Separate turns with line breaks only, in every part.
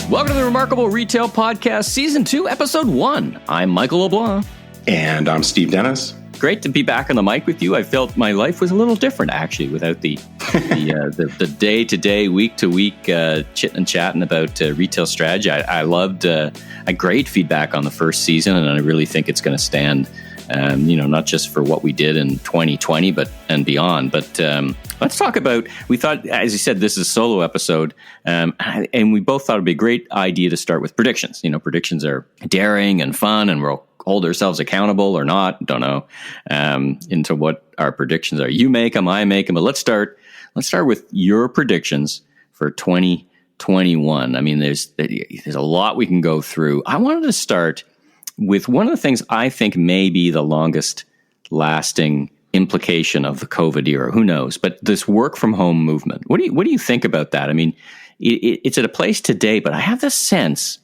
Welcome to the Remarkable Retail Podcast, Season 2, Episode 1. I'm Michael LeBlanc.
And I'm Steve Dennis.
Great to be back on the mic with you. I felt my life was a little different, actually, without the day-to-day, week-to-week chit and chatting about retail strategy. I loved a great feedback on the first season, and I really think it's going to stand, not just for what we did in 2020 and beyond. But let's talk about, we thought, as you said, this is a solo episode, and we both thought it'd be a great idea to start with predictions. Predictions are daring and fun, and we'll hold ourselves accountable or not, don't know, into what our predictions are. You make them, I make them, but let's start with your predictions for 2021. I mean, there's a lot we can go through. I wanted to start with one of the things I think may be the longest lasting implication of the COVID era. Who knows? But this work from home movement. What do you think about that? I mean, it's at a place today, but I have the sense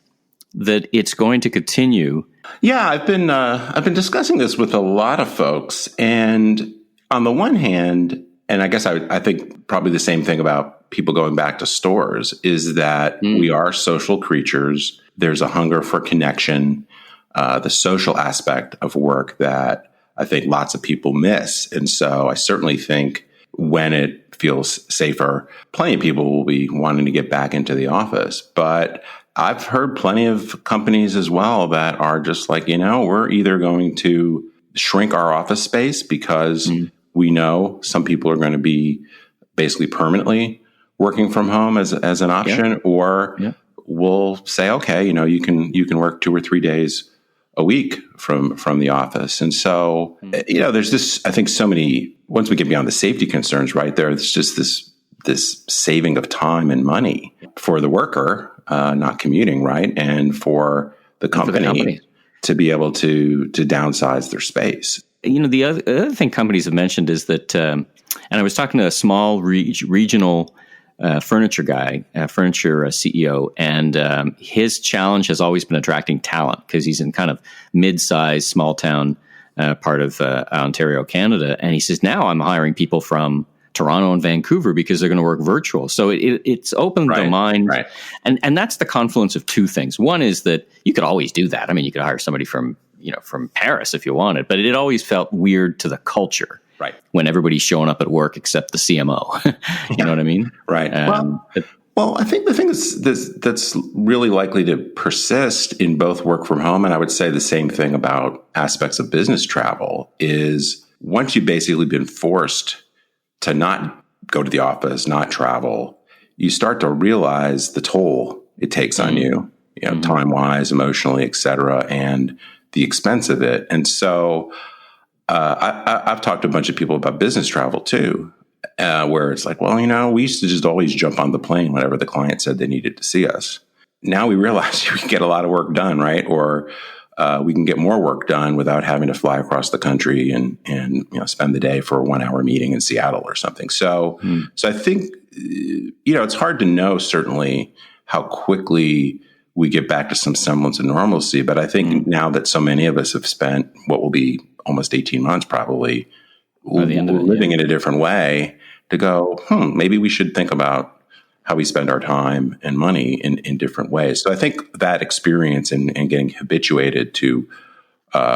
that it's going to continue.
Yeah, I've been discussing this with a lot of folks, and on the one hand, and I guess I think probably the same thing about people going back to stores, is that we are social creatures. There's a hunger for connection, the social aspect of work that I think lots of people miss. And so I certainly think when it feels safer, plenty of people will be wanting to get back into the office. But I've heard plenty of companies as well that are just like, we're either going to shrink our office space because we know some people are going to be basically permanently working from home as an option, or we'll say, okay, you can work 2 or 3 days a week from the office. And so, there's this, I think so many, once we get beyond the safety concerns, right, there's just this saving of time and money for the worker, not commuting, right? And for the company to be able to downsize their space. The other thing companies have mentioned is that, and I was talking to a small regional furniture guy, furniture CEO, and his challenge has always been attracting talent because he's in kind of mid-sized, small town part of Ontario, Canada. And he says, now I'm hiring people from Toronto and Vancouver because they're going to work virtual. So it's opened the mind. Right. And that's the confluence of two things. One is that you could always do that. I mean, you could hire somebody from Paris if you wanted, but it always felt weird to the culture. Right. When everybody's showing up at work except the CMO. You know what I mean? Right. Well, I think the thing that's really likely to persist in both work from home, and I would say the same thing about aspects of business travel, is once you've basically been forced to not go to the office, not travel, you start to realize the toll it takes on you, time-wise, emotionally, et cetera, and the expense of it. And so I've talked to a bunch of people about business travel too, where it's like, well, we used to just always jump on the plane whenever the client said they needed to see us. Now we realize we can get a lot of work done, right? Or we can get more work done without having to fly across the country and spend the day for a 1-hour meeting in Seattle or something. So I think, it's hard to know certainly how quickly we get back to some semblance of normalcy. But I think now that so many of us have spent what will be almost 18 months probably living in a different way, to go, maybe we should think about how we spend our time and money in different ways. So I think that experience and getting habituated to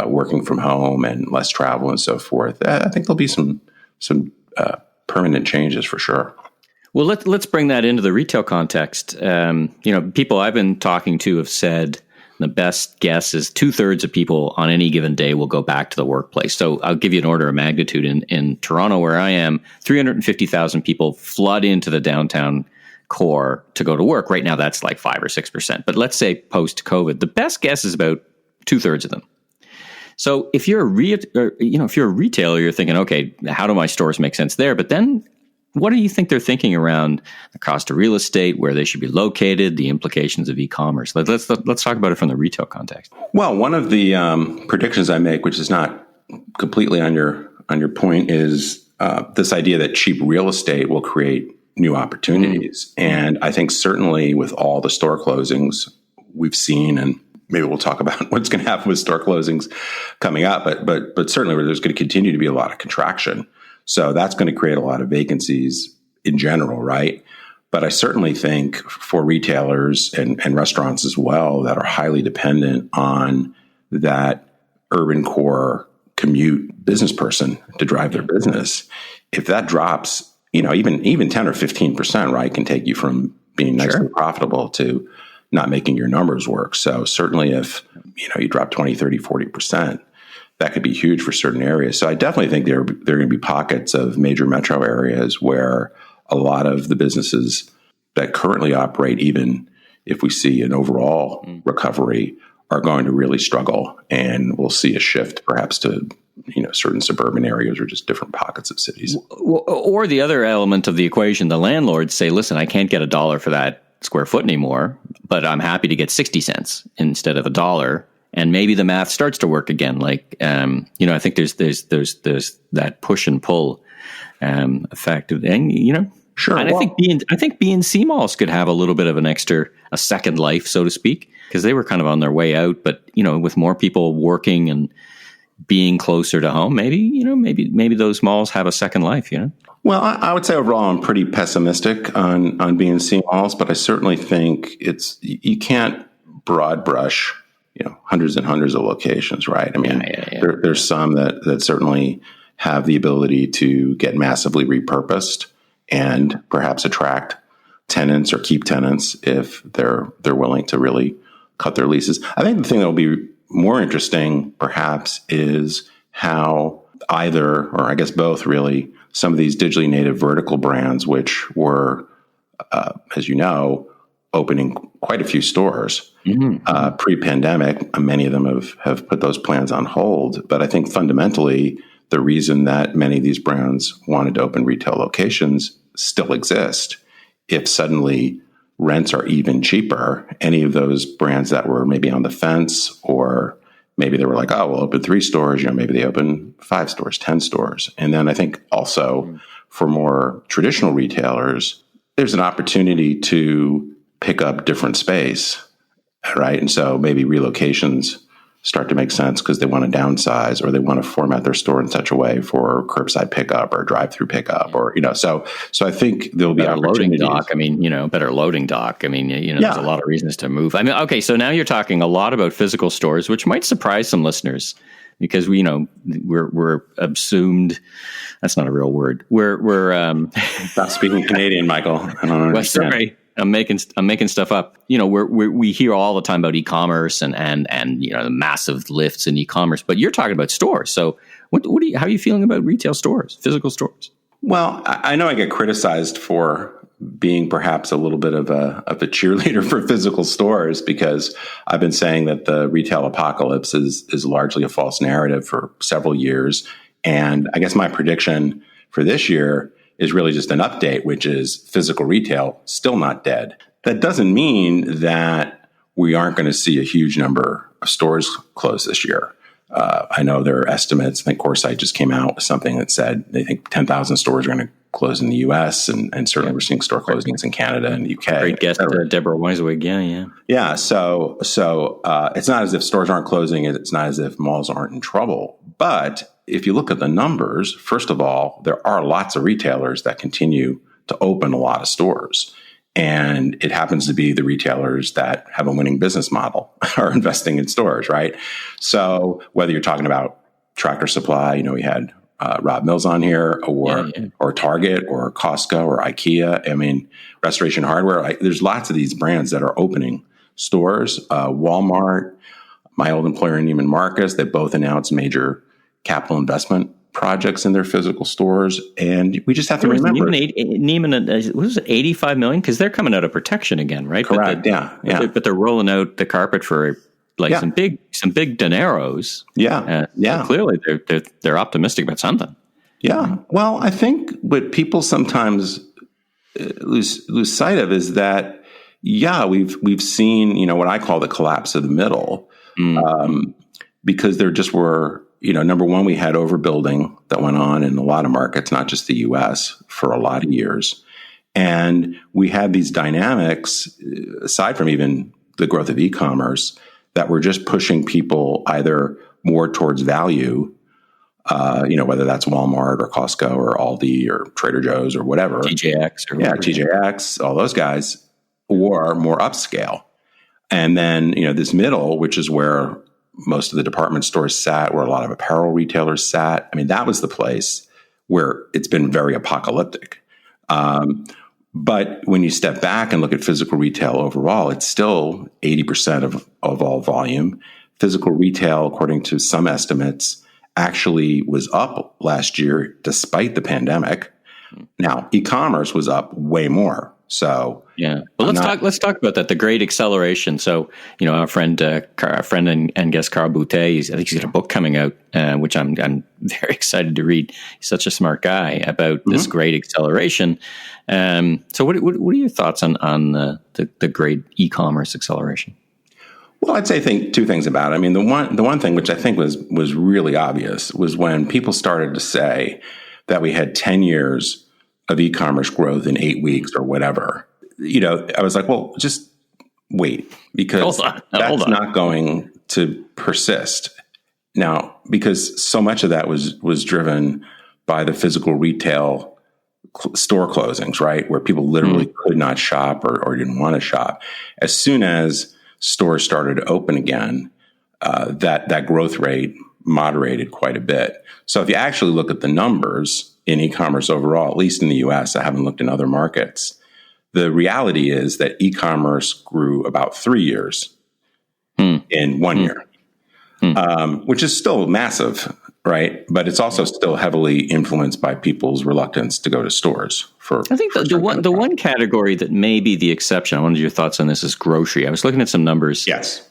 working from home and less travel and so forth, I think there'll be some permanent changes for sure.
Well, let's bring that into the retail context. People I've been talking to have said the best guess is 2/3 of people on any given day will go back to the workplace. So I'll give you an order of magnitude. In Toronto, where I am, 350,000 people flood into the downtown core to go to work. Right now, that's like 5 or 6%. But let's say post-COVID, the best guess is about 2/3 of them. So if you're a retailer, you're thinking, okay, how do my stores make sense there? But then what do you think they're thinking around the cost of real estate, where they should be located, the implications of e-commerce? Let's talk about it from the retail context.
Well, one of the predictions I make, which is not completely on your point, is this idea that cheap real estate will create new opportunities. And I think certainly with all the store closings we've seen, and maybe we'll talk about what's going to happen with store closings coming up, but certainly there's going to continue to be a lot of contraction. So that's going to create a lot of vacancies in general, right? But I certainly think for retailers and restaurants as well that are highly dependent on that urban core commute business person to drive their business, if that drops, even 10 or 15%, right, can take you from being nicely profitable to not making your numbers work. So certainly if, you drop 20, 30, 40%, that could be huge for certain areas. So I definitely think there are going to be pockets of major metro areas where a lot of the businesses that currently operate, even if we see an overall recovery, are going to really struggle. And we'll see a shift perhaps to, certain suburban areas or just different pockets of cities.
Or the other element of the equation, the landlords say, listen, I can't get $1 for that square foot anymore, but I'm happy to get 60 cents instead of $1. And maybe the math starts to work again. Like, I think there's that push and pull effect. And,
sure.
And I think B and C malls could have a little bit of a second life, so to speak, because they were kind of on their way out. But, with more people working and being closer to home, maybe those malls have a second life,
Well, I would say overall I'm pretty pessimistic on B and C malls, but I certainly think you can't broad brush, hundreds and hundreds of locations, right? I mean, there's some that certainly have the ability to get massively repurposed and perhaps attract tenants or keep tenants if they're willing to really cut their leases. I think the thing that will be more interesting perhaps is how either, or I guess both really, some of these digitally native vertical brands, which were, as you know, opening quite a few stores pre-pandemic. Many of them have put those plans on hold. But I think fundamentally, the reason that many of these brands wanted to open retail locations still exist. If suddenly rents are even cheaper, any of those brands that were maybe on the fence, or maybe they were like, oh, we'll open 3 stores, maybe they open 5 stores, 10 stores. And then I think also for more traditional retailers, there's an opportunity to pick up different space, right? And so maybe relocations start to make sense because they want to downsize, or they want to format their store in such a way for curbside pickup or drive-through pickup, or so I think there'll be opportunities.
Better loading dock. There's a lot of reasons to move. Okay, so now you're talking a lot about physical stores, which might surprise some listeners because we're assumed. That's not a real word. We're
Stop speaking Canadian, Michael. I don't understand.
Sorry. I'm making stuff up. We hear all the time about e-commerce and the massive lifts in e-commerce, but you're talking about stores. So how are you feeling about retail stores, physical stores?
Well, I know I get criticized for being perhaps a little bit of a cheerleader for physical stores, because I've been saying that the retail apocalypse is largely a false narrative for several years. And I guess my prediction for this year is really just an update, which is physical retail still not dead. That doesn't mean that we aren't going to see a huge number of stores close this year. I know there are estimates. I think Coresight just came out with something that said they think 10,000 stores are going to close in the U.S. and certainly we're seeing store closings in Canada and the U.K.
Great guest, Deborah Weiswig.
Yeah. So it's not as if stores aren't closing. It's not as if malls aren't in trouble. But if you look at the numbers, first of all, there are lots of retailers that continue to open a lot of stores. And it happens to be the retailers that have a winning business model are investing in stores, right? So whether you're talking about Tractor Supply, we had Rob Mills on here, or Target, or Costco, or IKEA. Restoration Hardware. There's lots of these brands that are opening stores. Walmart, my old employer Neiman Marcus, they both announced major capital investment projects in their physical stores, and we just have to remember
Neiman, what was it, $85 million? Because they're coming out of protection again, right?
Correct.
But they're rolling out the carpet for some big dineros.
So
clearly, they're optimistic about something.
Yeah. Well, I think what people sometimes lose sight of is that we've seen what I call the collapse of the middle, because there just were. Number one, we had overbuilding that went on in a lot of markets, not just the U.S., for a lot of years. And we had these dynamics, aside from even the growth of e-commerce, that were just pushing people either more towards value whether that's Walmart or Costco or Aldi or Trader Joe's or whatever.
TJX.
TJX, all those guys, or more upscale. And then, this middle, which is where most of the department stores sat, where a lot of apparel retailers sat. I mean, that was the place where it's been very apocalyptic. But when you step back and look at physical retail overall, it's still 80% of all volume. Physical retail, according to some estimates, actually was up last year despite the pandemic. Now, e-commerce was up way more. So
yeah, well, let's talk about that. The great acceleration. So our friend and guest Carl Boutet, I think he's got a book coming out, which I'm very excited to read. He's such a smart guy about this great acceleration. So what are your thoughts on the great e-commerce acceleration?
Well, I'd say two things about it. I mean, the one thing which I think was really obvious was when people started to say that we had 10 years of e-commerce growth in 8 weeks or whatever. I was like, well, just wait, because that's not going to persist. Now, because so much of that was driven by the physical retail store closings, right? Where people literally could not shop or didn't want to shop. As soon as stores started to open again, that growth rate moderated quite a bit. So if you actually look at the numbers in e-commerce overall, at least in the US, I haven't looked in other markets, the reality is that e-commerce grew about 3 years in 1 year, which is still massive, right? But it's also still heavily influenced by people's reluctance to go to stores.
I think the one category that may be the exception, I wanted your thoughts on this, is grocery. I was looking at some numbers.
Yes.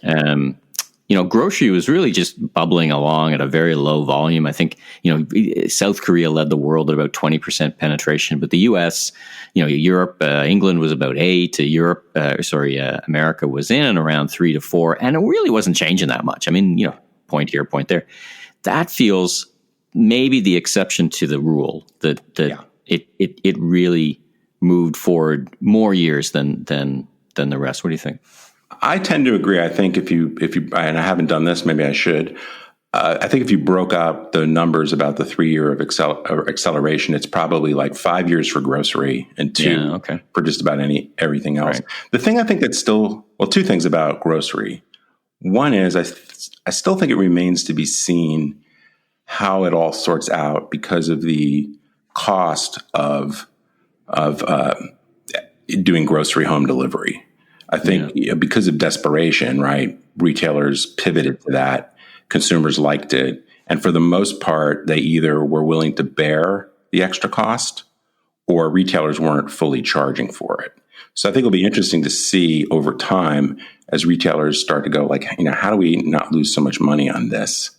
Grocery was really just bubbling along at a very low volume. I think, South Korea led the world at about 20% penetration, but the US, Europe, England was about 8%, America was in and around 3 to 4, and it really wasn't changing that much. I mean, point here, point there. That feels maybe the exception to the rule that it really moved forward more years than the rest. What do you think?
I tend to agree. I think if you, and I haven't done this, maybe I should. I think if you broke out the numbers about the 3 year of acceleration, it's probably like 5 years for grocery and 2 for just about everything else. Right. The thing I think that's still, two things about grocery. One is I still think it remains to be seen how it all sorts out because of the cost of doing grocery home delivery. I think because of desperation, right, retailers pivoted to that. Consumers liked it. And for the most part, they either were willing to bear the extra cost or retailers weren't fully charging for it. So I think it'll be interesting to see over time as retailers start to go how do we not lose so much money on this?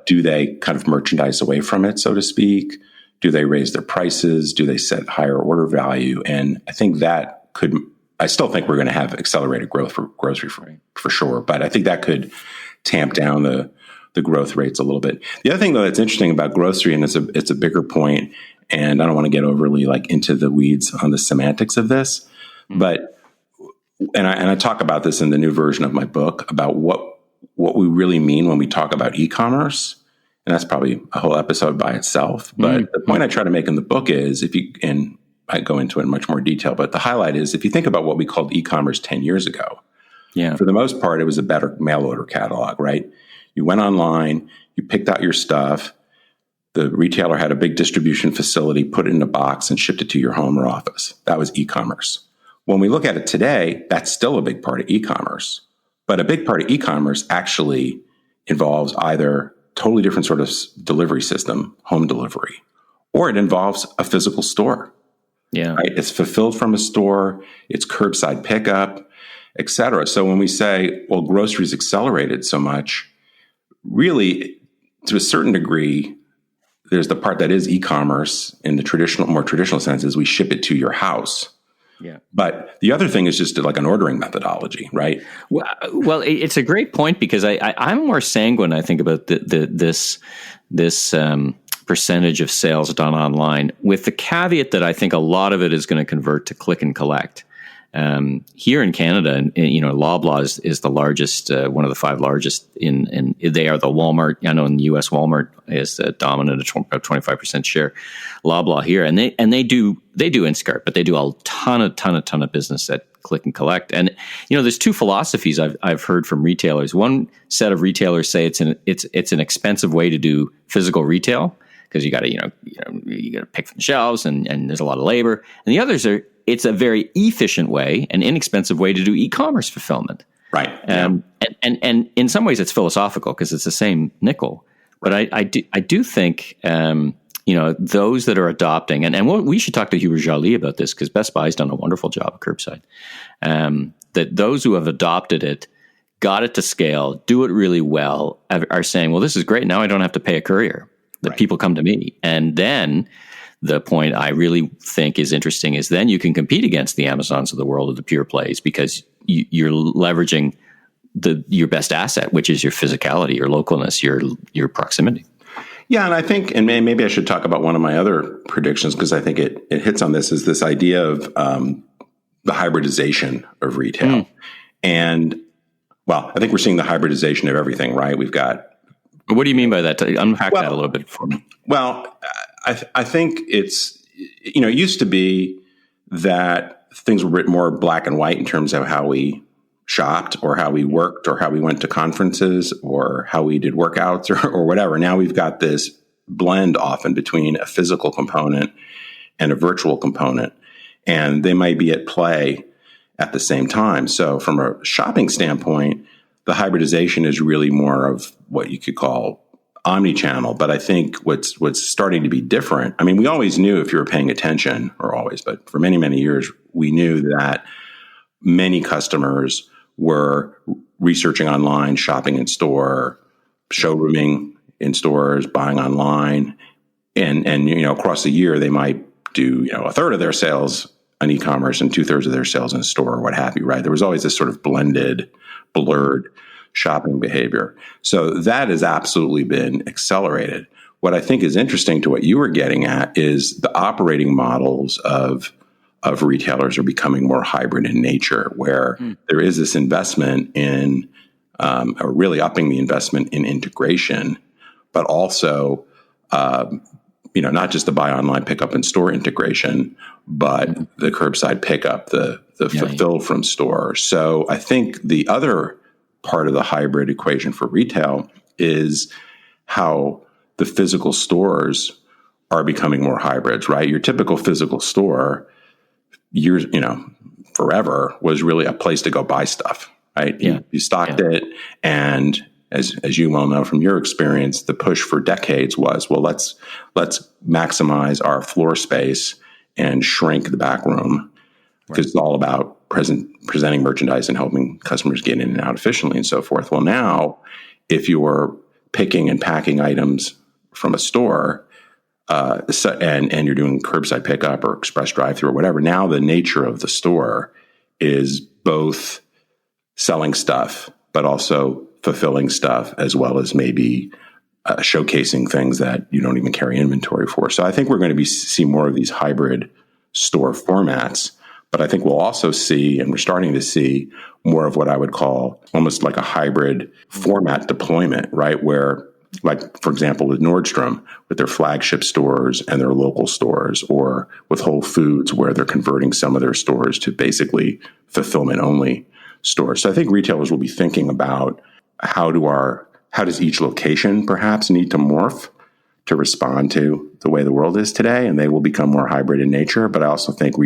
Do they kind of merchandise away from it, so to speak? Do they raise their prices? Do they set higher order value? And I think that I still think we're going to have accelerated growth for grocery for sure, but I think that could tamp down the growth rates a little bit. The other thing, though, that's interesting about grocery, and it's a bigger point, and I don't want to get overly into the weeds on the semantics of this, but I talk about this in the new version of my book about what we really mean when we talk about e-commerce, and that's probably a whole episode by itself. But the point I try to make in the book is I go into it in much more detail, but the highlight is if you think about what we called e-commerce 10 years ago, for the most part, it was a better mail order catalog, right? You went online, you picked out your stuff, the retailer had a big distribution facility, put it in a box and shipped it to your home or office. That was e-commerce. When we look at it today, that's still a big part of e-commerce, but a big part of e-commerce actually involves either totally different sort of delivery system, home delivery, or it involves a physical store. Yeah. Right? It's fulfilled from a store, it's curbside pickup, et cetera. So when we say, well, groceries accelerated so much, really, to a certain degree, there's the part that is e-commerce in the more traditional sense is we ship it to your house. Yeah. But the other thing is just like an ordering methodology, right?
Well, it's a great point because I'm more sanguine, I think, about this percentage of sales done online, with the caveat that I think a lot of it is going to convert to click and collect. Here in Canada, and Loblaw is the largest, one of the 5 largest in they are the Walmart. I know in the U.S. Walmart is dominant at about 25% share. Loblaw here, and they do Instacart, but they do a ton of business at click and collect. And there's 2 philosophies I've heard from retailers. One set of retailers say it's an expensive way to do physical retail because you got to pick from the shelves and there's a lot of labor. And the others are it's a very efficient way, an inexpensive way to do e-commerce fulfillment.
Right.
And in some ways it's philosophical because it's the same nickel. But I do think those that are adopting, and we should talk to Hubert Joly about this because Best Buy's done a wonderful job of curbside. That those who have adopted it, got it to scale, do it really well, are saying, well, this is great. Now I don't have to pay a courier. That people come to me. And then the point I really think is interesting is then you can compete against the Amazons of the world, of the pure plays, because you're leveraging your best asset, which is your physicality, your localness, your proximity.
Yeah, and I think, and maybe I should talk about one of my other predictions because I think it hits on this, is this idea of the hybridization of retail. And, well, I think we're seeing the hybridization of everything, right? We've got...
What do you mean by that? Unpack that a little bit for me.
Well, I think it's, it used to be that things were written more black and white in terms of how we shopped or how we worked or how we went to conferences or how we did workouts or whatever. Now we've got this blend often between a physical component and a virtual component, and they might be at play at the same time. So from a shopping standpoint, the hybridization is really more of what you could call omni-channel. But I think what's starting to be different, I mean, we always knew, if you were paying attention, or always, but for many, many years, we knew that many customers were researching online, shopping in store, showrooming in stores, buying online. And across the year, they might do, a third of their sales on e-commerce and 2/3 of their sales in store or what have you, right? There was always this sort of blurred shopping behavior. So that has absolutely been accelerated. What I think is interesting to what you were getting at is the operating models of retailers are becoming more hybrid in nature, where there is this investment in, or really upping the investment in integration, but also, not just the buy online, pick up in store integration, but the curbside pickup, the fulfill from store. So I think the other part of the hybrid equation for retail is how the physical stores are becoming more hybrids, right? Your typical physical store, forever was really a place to go buy stuff, right? You stocked it, and as you well know from your experience, the push for decades was, well, let's maximize our floor space and shrink the back room, because it's all about presenting merchandise and helping customers get in and out efficiently and so forth. Well, now, if you're picking and packing items from a store, and you're doing curbside pickup or express drive-through or whatever, now the nature of the store is both selling stuff, but also fulfilling stuff, as well as maybe showcasing things that you don't even carry inventory for. So I think we're going to see more of these hybrid store formats, but I think we'll also see, and we're starting to see, more of what I would call almost like a hybrid format deployment, right? Where, like, for example, with Nordstrom, with their flagship stores and their local stores, or with Whole Foods, where they're converting some of their stores to basically fulfillment only stores. So I think retailers will be thinking about how does each location perhaps need to morph to respond to the way the world is today, and they will become more hybrid in nature. But I also think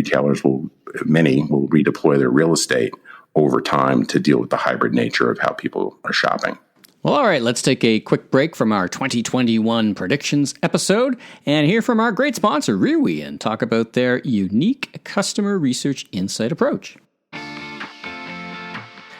many will redeploy their real estate over time to deal with the hybrid nature of how people are shopping.
Well, all right, let's take a quick break from our 2021 predictions episode and hear from our great sponsor, Rewe, and talk about their unique customer research insight approach.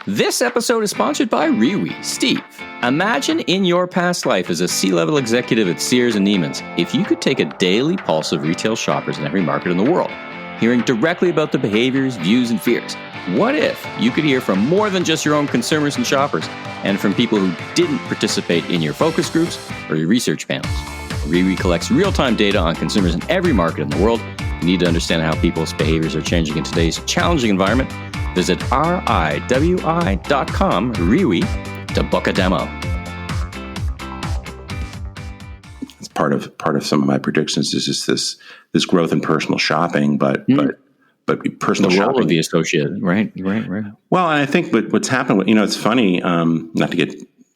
This episode is sponsored by Rewe. Steve, imagine in your past life as a C-level executive at Sears and Neiman's, if you could take a daily pulse of retail shoppers in every market in the world, hearing directly about the behaviors, views, and fears. What if you could hear from more than just your own consumers and shoppers, and from people who didn't participate in your focus groups or your research panels? Rewe collects real-time data on consumers in every market in the world, You need to understand how people's behaviors are changing in today's challenging environment. Visit riwi.com, Riwi, to book a demo.
It's part of some of my predictions is just this growth in personal shopping, but personal
the role
shopping
of the associate, right.
Well, and I think what's happened, it's funny, not to get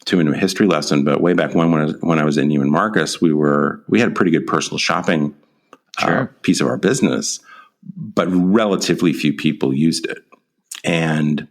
too into a history lesson, but way back when I was at Neiman Marcus, we had a pretty good personal shopping piece of our business, but relatively few people used it. And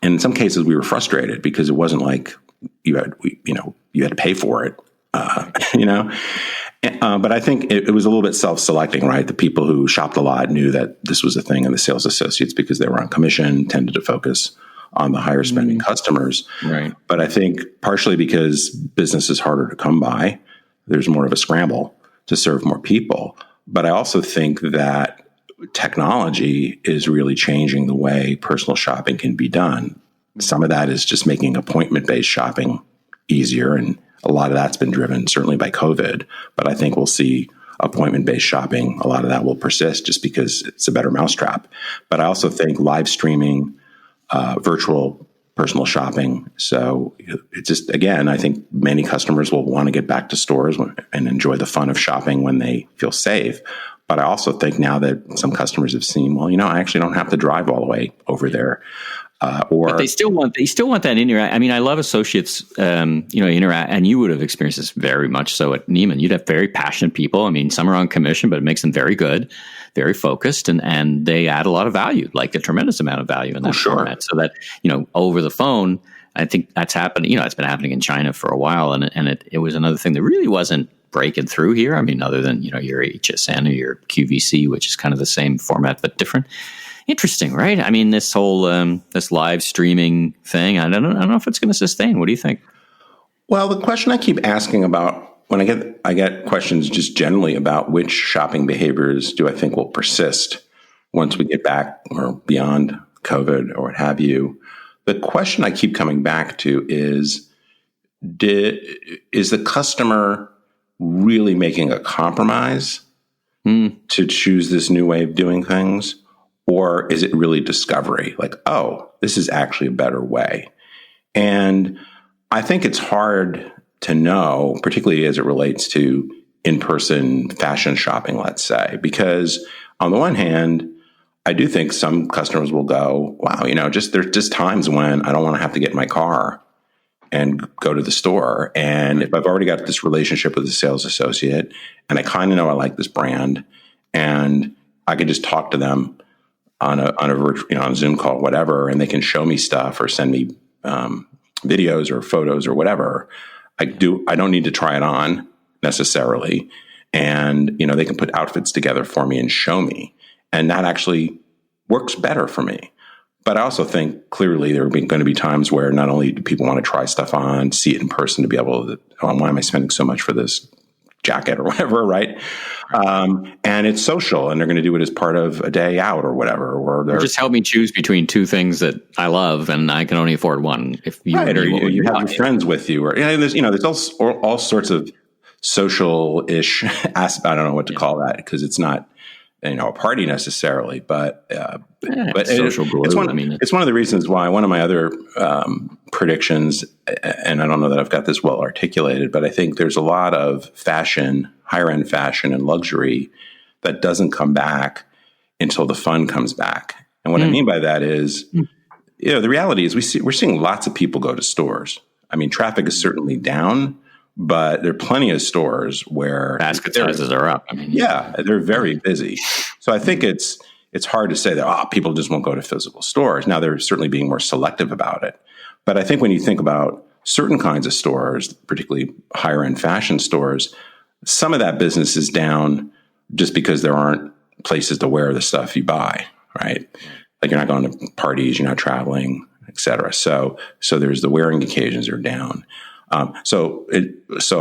in some cases we were frustrated because it wasn't like you had to pay for it, But I think it was a little bit self-selecting, right? The people who shopped a lot knew that this was a thing, and the sales associates, because they were on commission, tended to focus on the higher spending customers.
Right.
But I think partially because business is harder to come by, there's more of a scramble to serve more people. But I also think that technology is really changing the way personal shopping can be done. Some of that is just making appointment-based shopping easier, and a lot of that's been driven certainly by COVID. But I think we'll see appointment-based shopping. A lot of that will persist just because it's a better mousetrap. But I also think live streaming, virtual personal shopping. So it's just, again, I think many customers will want to get back to stores and enjoy the fun of shopping when they feel safe. But I also think now that some customers have seen, I actually don't have to drive all the way over there.
But they still want that interact. I mean, I love associates, interact, and you would have experienced this very much so at Neiman. You'd have very passionate people. I mean, some are on commission, but it makes them very good, very focused, and they add a lot of value, like a tremendous amount of value in that format. So that, over the phone, I think that's happened. It's been happening in China for a while, and it was another thing that really wasn't breaking through here. I mean, other than, your HSN or your QVC, which is kind of the same format, but different. Interesting, right? I mean, this whole this live streaming thing, I don't know if it's going to sustain. What do you think?
Well, the question I keep asking about when I get questions just generally about which shopping behaviors do I think will persist once we get back or beyond COVID or what have you. The question I keep coming back to is the customer really making a compromise to choose this new way of doing things? Or is it really discovery? Like, oh, this is actually a better way. And I think it's hard to know, particularly as it relates to in-person fashion shopping, let's say, because on the one hand, I do think some customers will go, wow, there's just times when I don't want to have to get in my car and go to the store. And if I've already got this relationship with a sales associate and I kind of know I like this brand and I could just talk to them on a virtual, on a Zoom call, whatever, and they can show me stuff or send me videos or photos or whatever. I don't need to try it on necessarily, and they can put outfits together for me and show me, and that actually works better for me. But I also think clearly there are going to be times where not only do people want to try stuff on, see it in person to be able to, why am I spending so much for this jacket or whatever, right? And it's social, and they're going to do it as part of a day out or whatever. Or
just help me choose between two things that I love, and I can only afford one. If you
right, or you have your friends with you, or there's all sorts of social-ish aspects. I don't know what to call that because it's not a party necessarily, but
social glue.
It's one of the reasons why one of my other predictions, and I don't know that I've got this well articulated, but I think there's a lot of fashion, higher end fashion and luxury that doesn't come back until the fun comes back. And what I mean by that is, the reality is we're seeing lots of people go to stores. I mean, traffic is certainly down, but there are plenty of stores where
basket sizes are up.
They're very busy. So I think it's hard to say that people just won't go to physical stores. Now they're certainly being more selective about it. But I think when you think about certain kinds of stores, particularly higher end fashion stores, some of that business is down just because there aren't places to wear the stuff you buy, right? Like you're not going to parties, you're not traveling, et cetera. So there's the wearing occasions are down. So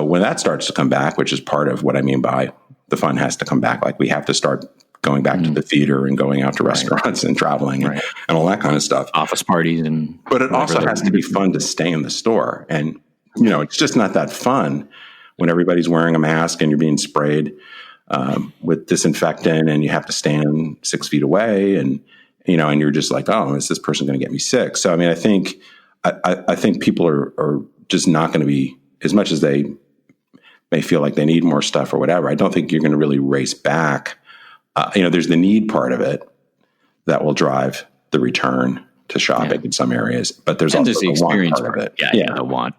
when that starts to come back, which is part of what I mean by the fun has to come back, like we have to start going back to the theater and going out to restaurants and traveling and all that kind of stuff.
Office parties but
it also has to be fun to stay in the store. And, it's just not that fun when everybody's wearing a mask and you're being sprayed. with disinfectant, and you have to stand 6 feet away, and and you're just like, oh, is this person going to get me sick? So I mean, I think people are just not going to be, as much as they may feel like they need more stuff or whatever. I don't think you're going to really race back. There's the need part of it that will drive the return to shopping in some areas, but there's also the experience part of it.
The want.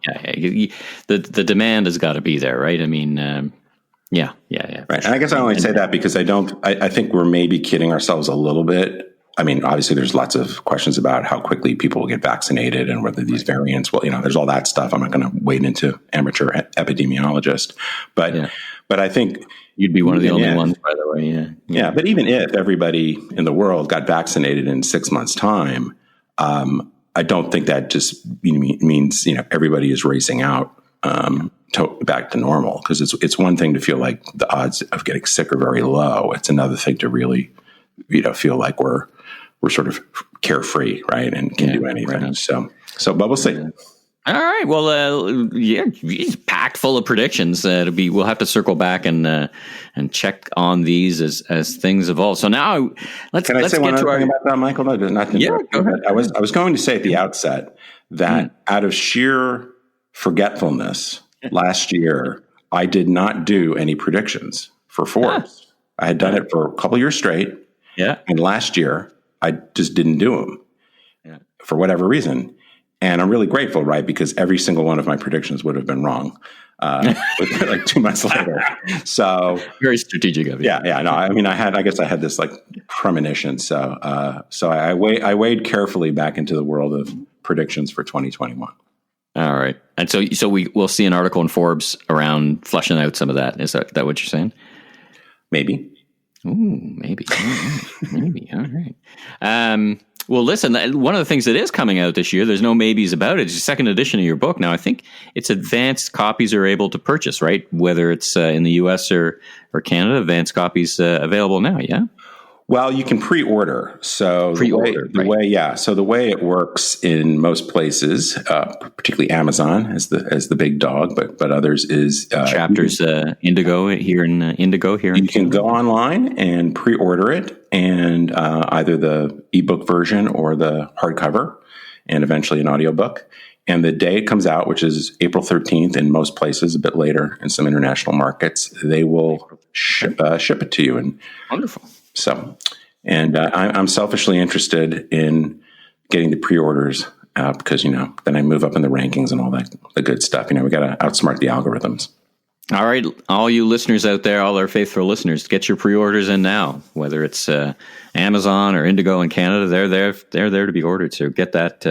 The demand has got to be there, right? I mean,
Right. And I guess I only say that because I think we're maybe kidding ourselves a little bit. I mean, obviously there's lots of questions about how quickly people will get vaccinated and whether these variants will, there's all that stuff. I'm not going to wade into amateur epidemiologist, but I think
you'd be one of the only ones, by the way.
Yeah. But even if everybody in the world got vaccinated in 6 months' time, I don't think that just means, everybody is racing out, back to normal, because it's one thing to feel like the odds of getting sick are very low. It's another thing to really, feel like we're sort of carefree, right, and can do anything. Right. So but we'll see.
All right. Well, he's packed full of predictions. We'll have to circle back and check on these as things evolve. So now let's
say one other thing about that, Michael? No, not to
go ahead.
I was going to say at the outset that out of sheer forgetfulness last year, I did not do any predictions for Forbes. I had done it for a couple of years straight.
Yeah.
And last year, I just didn't do them for whatever reason. And I'm really grateful, right? Because every single one of my predictions would have been wrong like 2 months later. So
very strategic of you.
Yeah. No, I mean, I guess I had this like premonition. So I weighed carefully back into the world of predictions for 2021.
All right. And so we'll see an article in Forbes around fleshing out some of that. Is that what you're saying?
Maybe.
Ooh, maybe. All right. Maybe. All right. Well, listen, one of the things that is coming out this year, there's no maybes about it, it's the second edition of your book. Now, I think it's advanced copies are able to purchase, right? Whether it's in the U.S. or Canada, advanced copies available now, yeah?
Well, you can pre-order. So the way it works in most places, particularly Amazon as the big dog, but others is
Chapters Indigo here in Indigo here.
You can go online and pre-order it, and either the ebook version or the hardcover, and eventually an audiobook. And the day it comes out, which is April 13th in most places, a bit later in some international markets, they will ship it to you. And
wonderful.
So, and I'm selfishly interested in getting the pre-orders because, then I move up in the rankings and all that, the good stuff. We got to outsmart the algorithms.
All right. All you listeners out there, all our faithful listeners, get your pre-orders in now, whether it's Amazon or Indigo in Canada, they're there to be ordered. So get that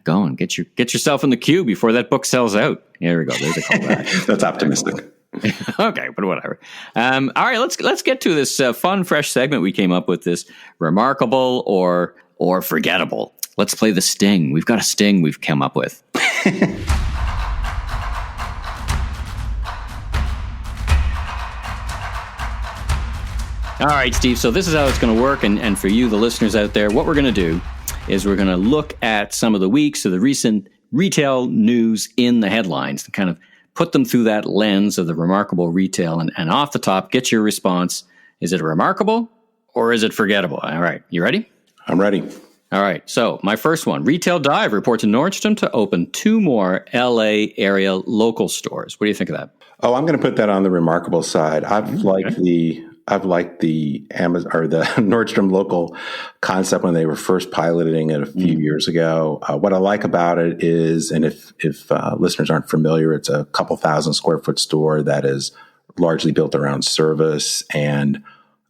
going. Get yourself in the queue before that book sells out. There we go. There's a callback.
That's optimistic.
Okay, but whatever. All right, let's get to this fun, fresh segment we came up with. This remarkable or forgettable. Let's play the sting. We've got a sting we've come up with. All right, Steve. So this is how it's going to work, and for you, the listeners out there, what we're going to do is we're going to look at some of the weeks of the recent retail news in the headlines and kind of put them through that lens of the remarkable retail, and off the top, get your response. Is it remarkable or is it forgettable? All right. You ready?
I'm ready.
All right. So my first one, Retail Dive reports Nordstrom to open 2 more LA area local stores. What do you think of that?
Oh, I'm going to put that on the remarkable side. I've liked the Amazon or the Nordstrom local concept when they were first piloting it a few years ago. What I like about it is, and if listeners aren't familiar, it's a couple 1,000 square foot store that is largely built around service and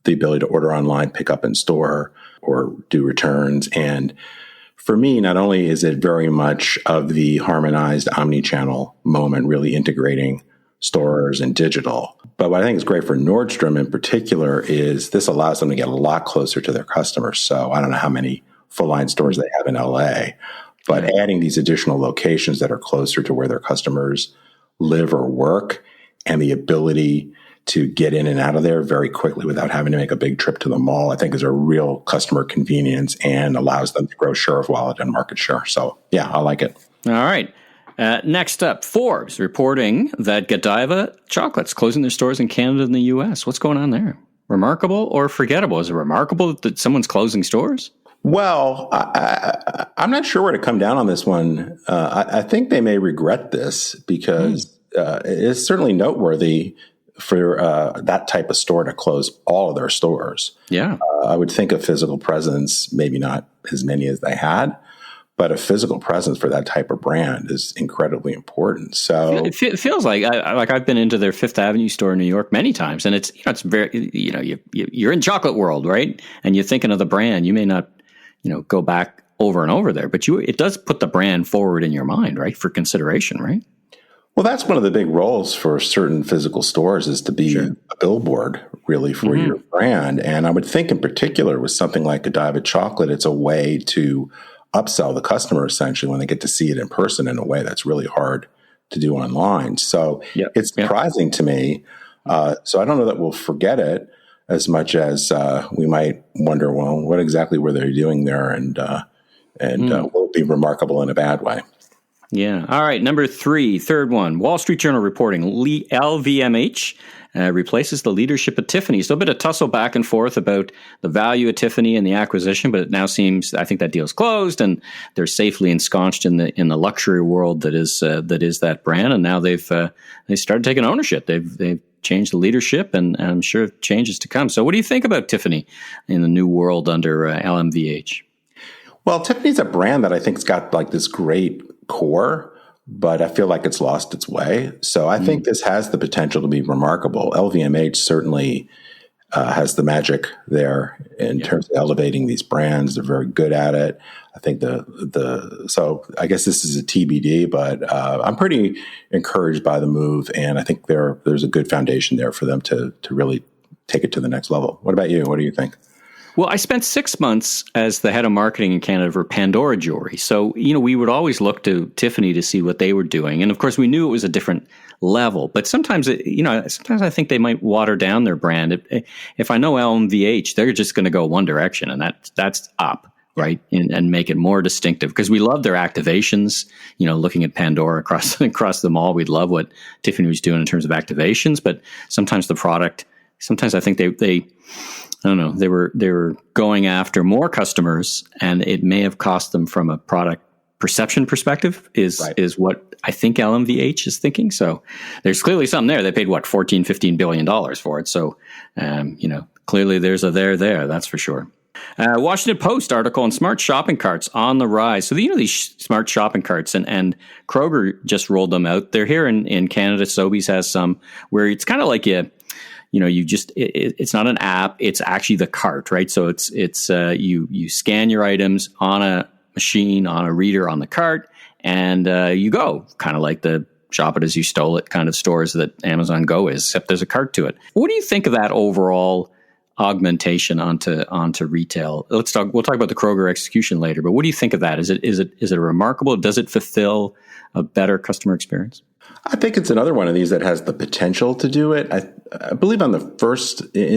the ability to order online, pick up in store, or do returns. And for me, not only is it very much of the harmonized omni-channel moment, really integrating stores and digital, but what I think is great for Nordstrom in particular is this allows them to get a lot closer to their customers. So I don't know how many full-line stores they have in LA, but adding these additional locations that are closer to where their customers live or work, and the ability to get in and out of there very quickly without having to make a big trip to the mall, I think is a real customer convenience and allows them to grow share of wallet and market share. So yeah, I like it.
All right. Next up, Forbes reporting that Godiva chocolates closing their stores in Canada and the U.S. What's going on there? Remarkable or forgettable? Is it remarkable that someone's closing stores?
Well, I'm not sure where to come down on this one. I think they may regret this because it is certainly noteworthy for that type of store to close all of their stores.
Yeah.
I would think a physical presence, maybe not as many as they had, but a physical presence for that type of brand is incredibly important. So
it feels like I've been into their Fifth Avenue store in New York many times, and it's very you're in chocolate world, right? And you're thinking of the brand. You may not go back over and over there, but it does put the brand forward in your mind, right, for consideration, right?
Well, that's one of the big roles for certain physical stores is to be a billboard really for your brand. And I would think in particular with something like Godiva chocolate, it's a way to upsell the customer essentially when they get to see it in person in a way that's really hard to do online. So it's surprising to me. So I don't know that we'll forget it as much as we might wonder, well, what exactly were they doing there? And will it be remarkable in a bad way?
Yeah. All right. Number 3, third one, Wall Street Journal reporting LVMH replaces the leadership of Tiffany. So a bit of tussle back and forth about the value of Tiffany and the acquisition, but it now seems, I think that deal's closed and they're safely ensconced in the luxury world that is that brand. And now they started taking ownership. They've changed the leadership, and I'm sure changes to come. So what do you think about Tiffany in the new world under LMVH?
Well, Tiffany's a brand that I think's got like this great core, but I feel like it's lost its way. So I think this has the potential to be remarkable. LVMH certainly has the magic there in terms of elevating these brands. They're very good at it. I think so I guess this is a TBD, but I'm pretty encouraged by the move, and I think there's a good foundation there for them to really take it to the next level. What about you? What do you think?
Well, I spent 6 months as the head of marketing in Canada for Pandora Jewelry. So, we would always look to Tiffany to see what they were doing. And of course, we knew it was a different level. But sometimes, sometimes I think they might water down their brand. If I know LMVH, they're just going to go one direction, and that's up, right? And make it more distinctive. Because we love their activations, looking at Pandora across the mall. We'd love what Tiffany was doing in terms of activations. But sometimes the product, I think they I don't know. They were going after more customers, and it may have cost them from a product perception perspective. Is what I think LMVH is thinking. So there's clearly something there. They paid $14-15 billion for it. So clearly there's a there. That's for sure. Washington Post article on smart shopping carts on the rise. So these smart shopping carts, and Kroger just rolled them out. They're here in Canada. Sobeys has some where it's kind of like it's not an app. It's actually the cart, right? So it's you scan your items on a machine, on a reader on the cart, and you go, kind of like the shop it as you stole it kind of stores that Amazon Go is, except there's a cart to it. What do you think of that overall augmentation onto retail? We'll talk about the Kroger execution later, but what do you think of that? Is it remarkable? Does it fulfill a better customer experience?
I think it's another one of these that has the potential to do it. I believe in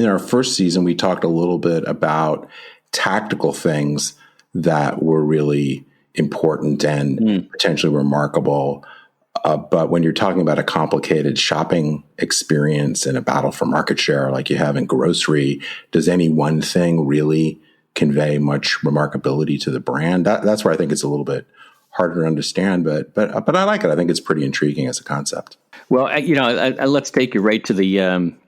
our first season, we talked a little bit about tactical things that were really important and potentially remarkable. But when you're talking about a complicated shopping experience and a battle for market share like you have in grocery, does any one thing really convey much remarkability to the brand? That's where I think it's a little bit harder to understand, but I like it. I think it's pretty intriguing as a concept.
Well, let's take you right to the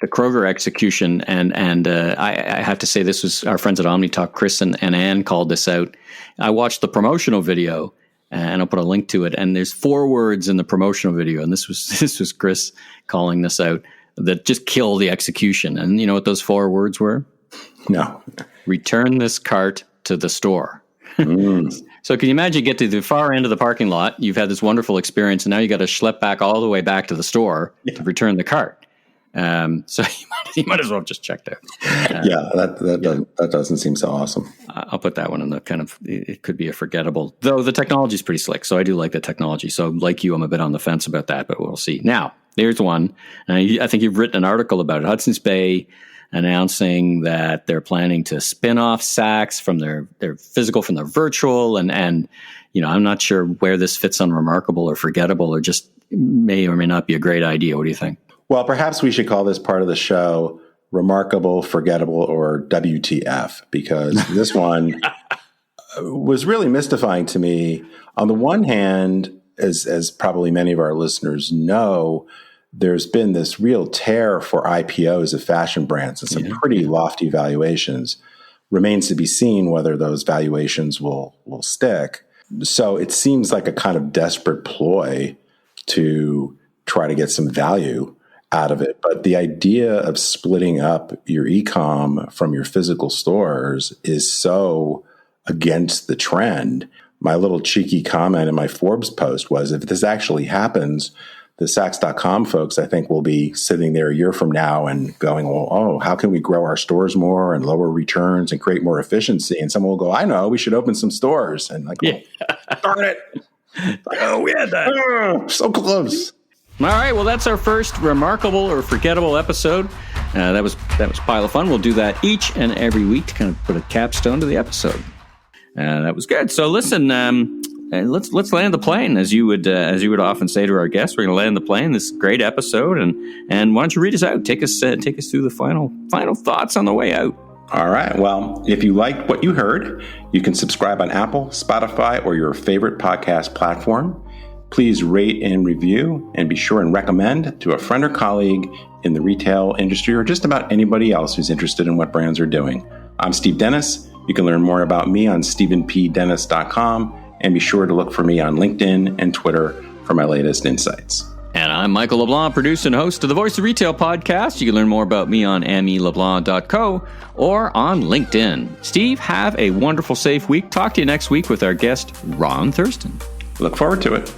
Kroger execution, and I have to say this was our friends at OmniTalk, Chris and Ann called this out. I watched the promotional video, and I'll put a link to it. And there's 4 words in the promotional video, and this was Chris calling this out, that just kill the execution. And you know what those 4 words were?
No.
Return this cart to the store. So can you imagine you get to the far end of the parking lot, you've had this wonderful experience, and now you got to schlep back all the way back to the store to return the cart. So you might as well have just checked out.
That doesn't seem so awesome.
I'll put that one in the kind of, it could be a forgettable, though the technology is pretty slick. So I do like the technology. So like you, I'm a bit on the fence about that, but we'll see. Now, there's one. I think you've written an article about it. Hudson's Bay announcing that they're planning to spin off Saks from their physical from their virtual. And I'm not sure where this fits on remarkable or forgettable, or just may or may not be a great idea. What do you think?
Well, perhaps we should call this part of the show Remarkable, Forgettable, or WTF, because this one was really mystifying to me. On the one hand, as probably many of our listeners know, there's been this real tear for IPOs of fashion brands and some pretty lofty valuations. Remains to be seen whether those valuations will stick. So it seems like a kind of desperate ploy to try to get some value out of it. But the idea of splitting up your e-com from your physical stores is so against the trend. My little cheeky comment in my Forbes post was, if this actually happens, the Saks.com folks, I think, will be sitting there a year from now and going, well, how can we grow our stores more and lower returns and create more efficiency? And someone will go, I know, we should open some stores. And like, darn it.
We had that.
So close.
All right, well, that's our first remarkable or forgettable episode. That was pile of fun. We'll do that each and every week to kind of put a capstone to the episode. That was good. So listen, let's land the plane, as you would often say to our guests. We're going to land the plane. This great episode, and why don't you read us out? Take us through the final thoughts on the way out.
All right. Well, if you liked what you heard, you can subscribe on Apple, Spotify, or your favorite podcast platform. Please rate and review, and be sure and recommend to a friend or colleague in the retail industry, or just about anybody else who's interested in what brands are doing. I'm Steve Dennis. You can learn more about me on stephenpdennis.com, and be sure to look for me on LinkedIn and Twitter for my latest insights.
And I'm Michael LeBlanc, producer and host of the Voice of Retail podcast. You can learn more about me on ameleblanc.co or on LinkedIn. Steve, have a wonderful, safe week. Talk to you next week with our guest, Ron Thurston.
Look forward to it.